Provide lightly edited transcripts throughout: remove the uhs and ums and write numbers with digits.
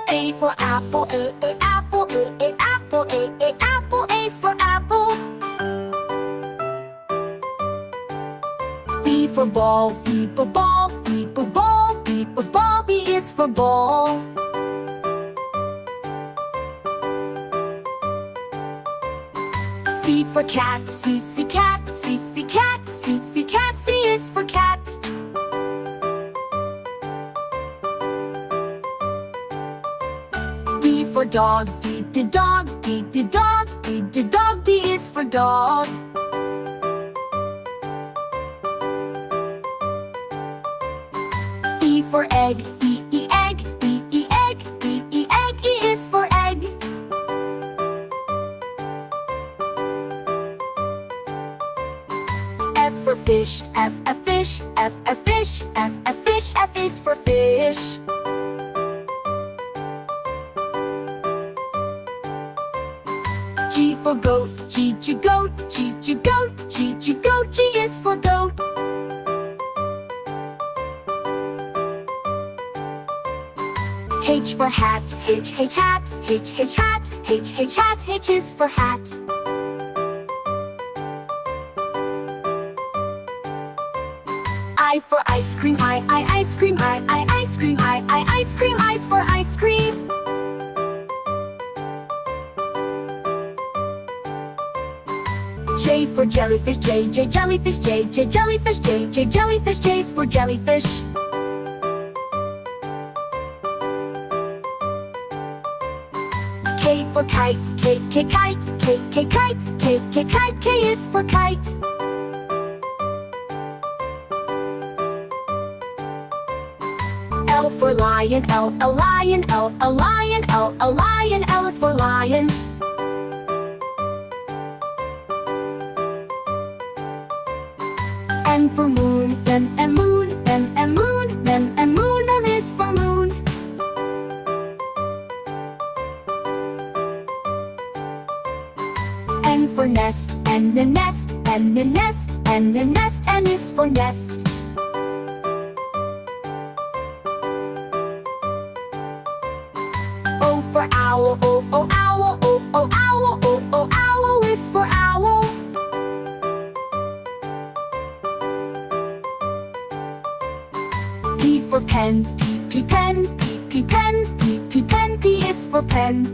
A for apple, apple, apple, apple, A's for apple. B for ball, B for ball, B for ball, B for ball, B is for ball. C for cat, C cat, C cat, C cat, C is for cat. D for dog, D dog, D dog, D dog, D is for dog. E for egg, E egg, E egg, E egg, E is for egg. F for fish, F fish, F fish, F fish, F is for fish. G for goat, G goat, G goat, G goat, G is for goat. H for hat, H hat, H hat, H hat, H is for hat. I for ice cream, I ice cream, I ice cream, I ice cream, I's for ice cream. J for jellyfish, J jellyfish, J jellyfish, J jellyfish, J's for jellyfish. K for kite, K kite, K kite, K kite, K is for kite. L for lion, L lion, L lion, L lion, L is for lion. N for moon, N moon, N moon, N moon, N is for moon. N for nest, N nest, N nest, N nest, N is for nest. O for owl, O owl, O owl, O owl is for owl. P for pen, P pen, P pen, P pen, P is for pen.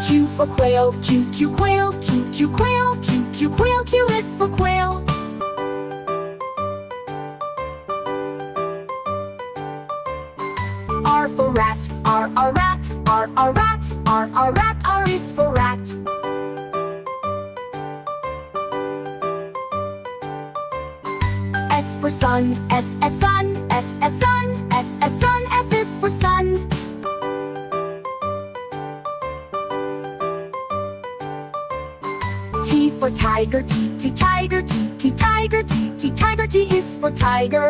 Q for quail, Q quail, Q quail, Q quail, Q is for quail. R for rat, R rat, R rat, R rat, R is for rat. S for sun, S sun, S sun, S sun, S is for sun. T for tiger, T tiger, T tiger, T tiger, T is for tiger.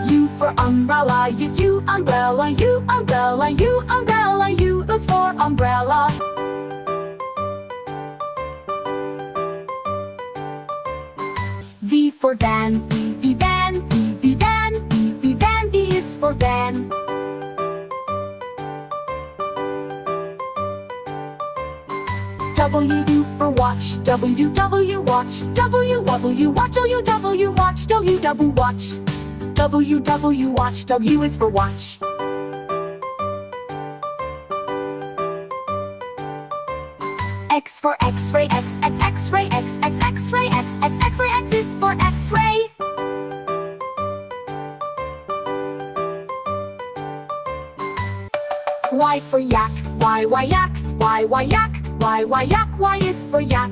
U for umbrella, U umbrella, U umbrella, U umbrella, U is for umbrella. V for van, V van, V van, V van, V is for van. W for watch, W watch, W watch, W watch, W watch. W watch, W is for watch. X for X-ray, X-ray, X-ray, X-ray, X is for X-ray. Y for yak, Y yak, Y yak, Y yak, Y is for yak.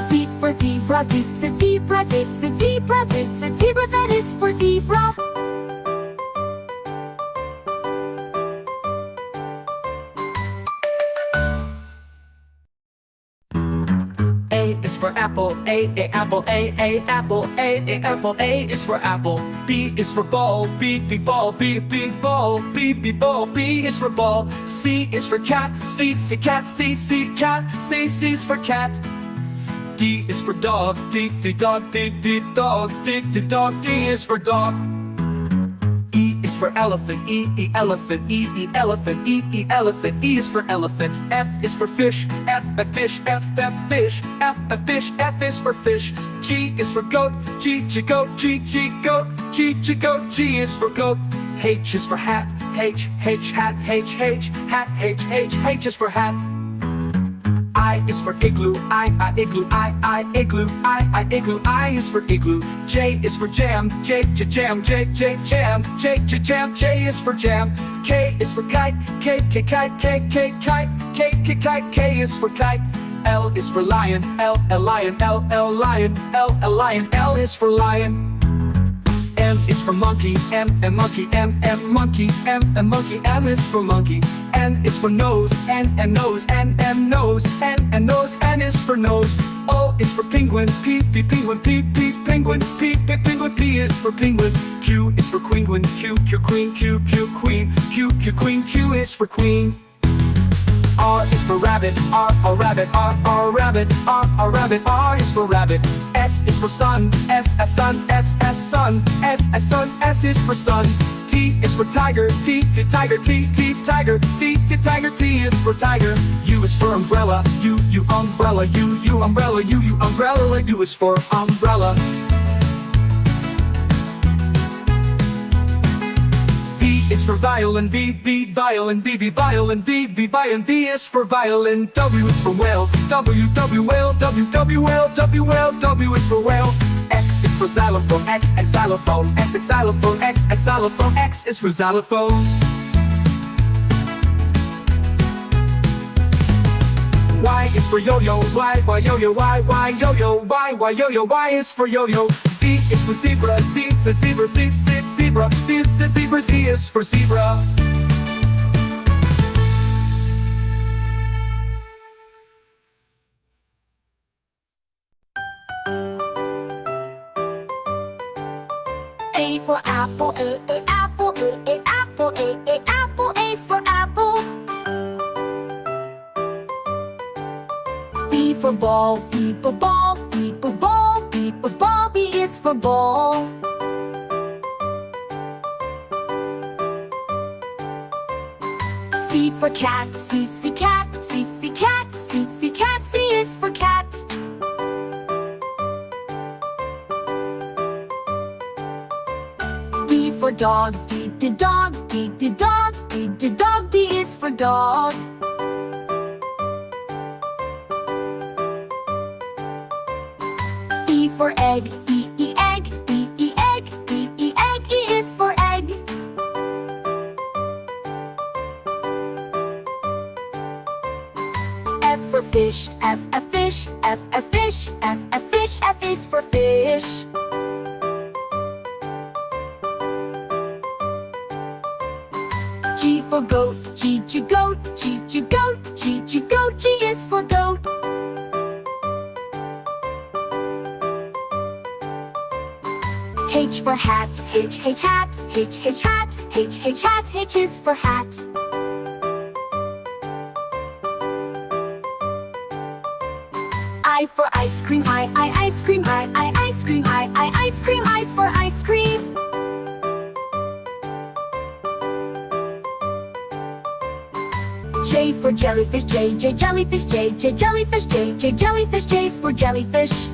Z for zebra, Z zebra, Z zebra, Z zebra, Z is for zebra. for apple, A apple, A apple, A apple, A is for apple. B is for ball, B ball, B ball, B ball, B is for ball. C is for cat, C cat, C cat, C is for cat. D is for dog, D dog, D dog, D dog, D is for dog. E is for elephant, E elephant, E elephant, E elephant, E is for elephant. F is for fish, F fish, F fish, F fish, F is for fish. G is for goat, G goat, G goat, G goat, G is for goat. H is for hat, H hat, H hat, H is for hat. I is for igloo, I igloo, I igloo, I igloo, I is for igloo. J is for jam, J jam, J jam, J jam, J is for jam. K is for kite, K kite, K kite, K is for kite. L is for lion, L lion, L lion, L lion, L is for lion. M is for monkey, M monkey, M monkey, M monkey, M is for monkey. N is for nose, N nose, N nose, N nose, N is for nose. O is for penguin, P penguin, P penguin, P penguin, P is for penguin. Q is for queen, Q queen, Q queen, Q queen, Q is for queen. R is for rabbit, R rabbit, R rabbit, R rabbit, R is for rabbit. S is for sun, S sun, S sun, S sun, S is for sun. T is for tiger, T tiger, T tiger, T tiger, T is for tiger. U is for umbrella, U umbrella, U umbrella, U umbrella, U is for umbrella. V is for violin, V violin, V violin, V violin, V is for violin. W is for whale, W whale, W whale, W whale, W is for whale. X is for xylophone, X xylophone, X xylophone, X xylophone, X is for xylophone. Y is for yo-yo, Y yo-yo, Y yo-yo, Y yo-yo, Y is for yo-yo. Z is for zebra, Z is zebra, Z zebra, Z is zebra, Z is for zebra. A for apple, apple, apple, apple, A is for apple. B for ball, B for ball, B for ball, B for ball, B is for ball. C for cat, C cat, C cat, C cat, C is for cat. D for dog, D dog, D dog, D dog, D is for dog. E for egg, E egg, E egg, E egg, E is for egg. F for fish, F fish, F fish, F fish, F is for fish. G for goat, G goat, G goat, G goat, G is for goat. H for hat, H hat, H hat, H hat, H is for hat. I for ice cream, I ice cream, I ice cream, I ice cream, I is for ice cream. J for jellyfish, J jellyfish, J jellyfish, J jellyfish, J is for jellyfish.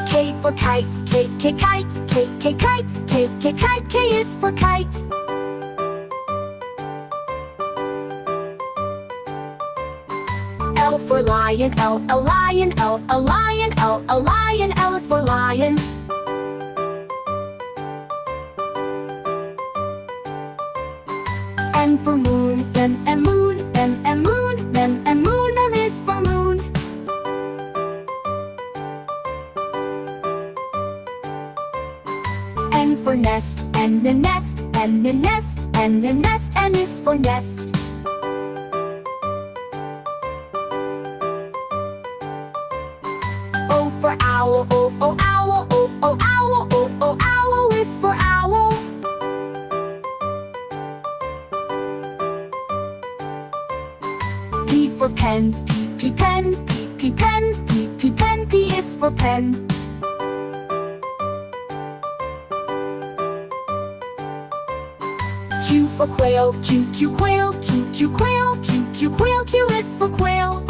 K for kite, K kite, K kite, K kite, K is for kite. L for lion, L lion, L lion, L lion, L is for lion. N for moon, N moon, N moon, N moon, N is for moon. N for nest, N nest, N nest, N nest, N is for nest. owl, O, O, owl, O, O, owl, O, O, owl is for owl. P for pen, P, pen, P, pen, P, pen, P is for pen. Q for quail, Q, quail, Q, quail, Q, quail, Q is for quail.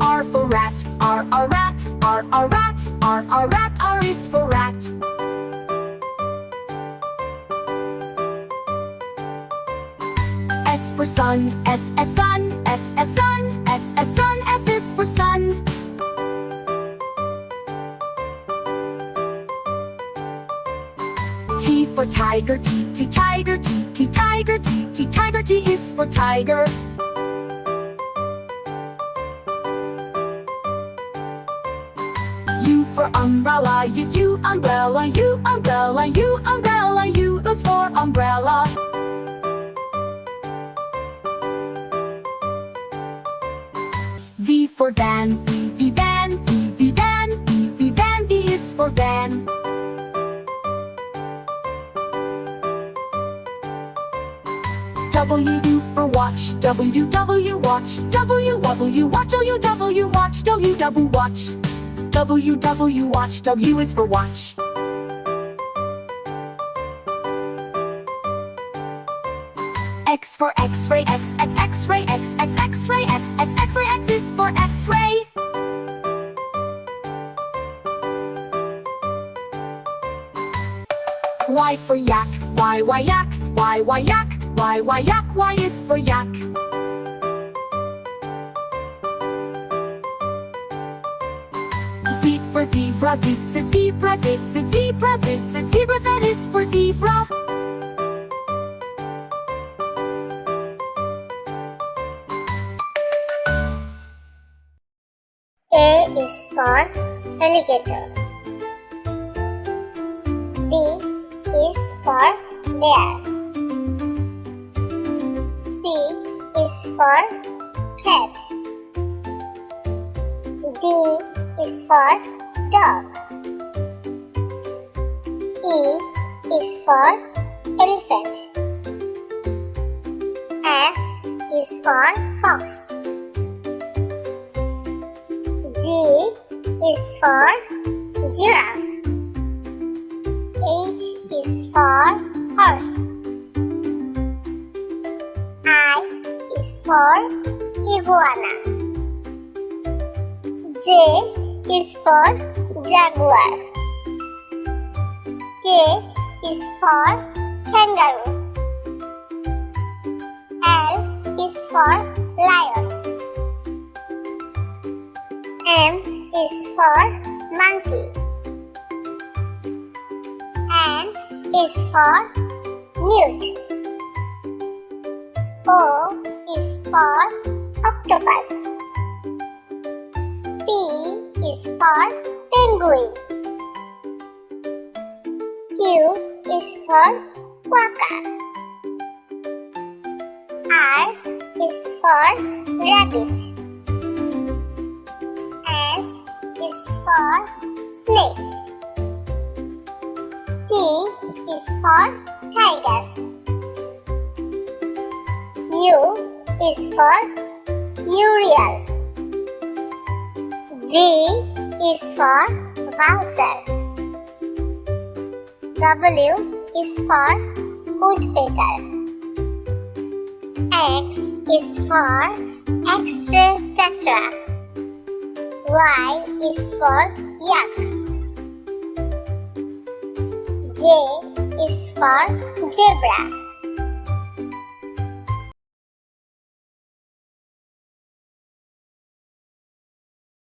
R for rat, R, rat, R, rat, R, rat, R is for rat. S for sun, S, sun, S, sun, S, sun, S is for sun. T for tiger, T, tiger, T, tiger, T, tiger, T is for tiger. U for umbrella, U, umbrella, U, umbrella, U, umbrella, U is for umbrella. V for van, V, van, V, van, V, van, V is for van. W for watch, W, watch, W, watch, W, watch, W, watch. W, watch, W is for watch. X for X-ray, X, X-ray, X, X-ray, X, X-ray, X is for X-ray. Y for yak, Y, yak, Y, yak, Y, yak, Y is for yak. Z for zebra, Z, zebra, Z, zebra, Z, zebra, Z is for zebra. A is for alligator. B is for bear. C is for cat. D is for dog. E is for elephant. F is for fox. G is for giraffe. H is for horse. I is for iguana. J is for jaguar. K is for kangaroo. L is for lion. M is for monkey. N is for newt. O is for octopus. P is for penguin. Q is for quokka. R is for rabbit. S is for snake. T is for tiger. U is for urial. V is for vulture. W is for woodpecker. X is for X-ray tetrad. Y is for yak. J is for zebra.